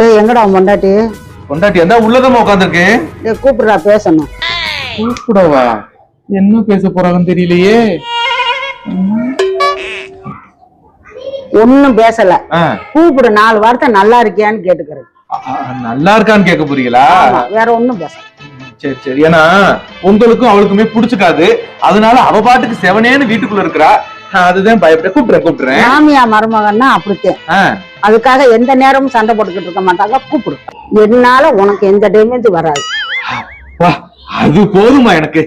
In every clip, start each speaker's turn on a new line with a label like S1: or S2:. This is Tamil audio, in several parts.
S1: ஏய் எங்கடா பொண்டாட்டி?
S2: பொண்டாட்டி எந்த உள்ளதமா உட்காந்துருக்கு.
S1: கூப்பிடுறா பேசணும்.
S2: கூப்பிடவா? என்ன பேச போறாங்கன்னு தெரியலையே.
S1: ஒன்னும் பேசல. கூப்பிடு, 4 வார்த்தை நல்லா இருக்கியான்னு கேட்டுக்கிறேன்.
S2: நல்லா இருக்கான்னு கேட்க போறீங்களா?
S1: வேற ஒண்ணும் பேச.
S2: சரி சரி. ஏன்னா உங்களுக்கும் அவளுக்குமே புடிச்சுக்காது, அதனால அவ பாட்டுக்கு செவனேன்னு வீட்டுக்குள்ள இருக்கிறா. அதுதான் பயப்பட கூப்பிடுறேன்.
S1: மாமியா மருமகன்னா அப்படித்தான். அதுக்காக எந்த நேரமும் சண்டை போட்டுக்கிட்டு இருக்க மாட்டாங்க. கூப்பிடு. என்னால உனக்கு எந்த டேமேஜ் வராது.
S2: அது போதுமா எனக்கு.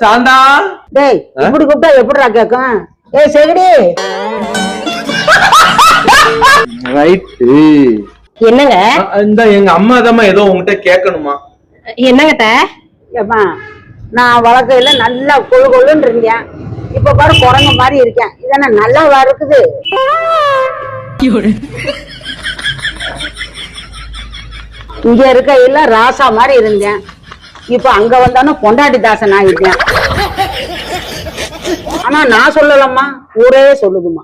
S2: சாந்தா.
S1: டேய் இப்படி கூப்பிட்டா எப்படிடா கேக்கும்? ஏய் செகடி.
S2: ரைட்டு.
S3: என்னங்க?
S2: இந்த எங்க அம்மா தான் ஏதோ உங்ககிட்ட கேட்கணுமா?
S3: என்னங்கட்ட?
S1: ஏப்பா நான் வழக்கையில நல்லா கொழு கொழுன்னு இருந்தேன். இப்ப பாரு குரங்கு மாதிரி இருக்கேன். இதென்ன நல்லாவா இருக்குது? இங்க இருக்கையில ராசா மாதிரி இருந்தேன். இப்ப அங்க வந்தாலும் பொண்டாட்டி தாசன் ஆகிட்டேன். ஆனா நான் சொல்லலம்மா, ஊரே சொல்லுதுமா.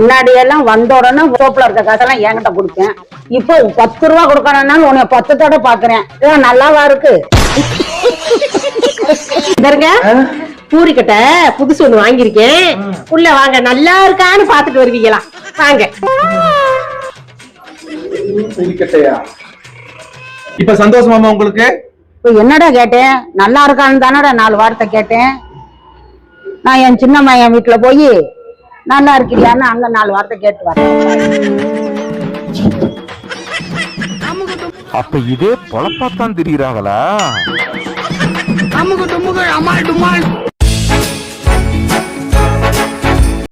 S1: முன்னாடி எல்லாம் வந்த உடனே சோப்புல இருக்க காசெல்லாம் என்கிட்ட கொடுப்பேன். இப்போ 10 ரூபா கொடுக்கறனால உன்னை 10 தடவை பாக்குறேன். நல்லாவா இருக்கு?
S3: பூரிக்கிட்ட புதுசு ஒண்ணு வாங்கியிருக்கேன். உள்ள வாங்க, நல்லா இருக்கான்னு பாத்துட்டு வருவீங்களா? வாங்க.
S2: இப்ப சந்தோஷமாமா உங்களுக்கு?
S1: இப்ப என்னடா கேட்டேன்? நல்லா இருக்கான்னு தானடா 4 வார்த்தை கேட்டேன். நான் என் சின்ன மையன் வீட்டுல போய் நல்லா இருக்கியான்னு அங்க 4 வார்த்தை கேட்டு வரேன்.
S4: அப்ப இதே பொழப்பாத்தான் தெரியுறாங்களா?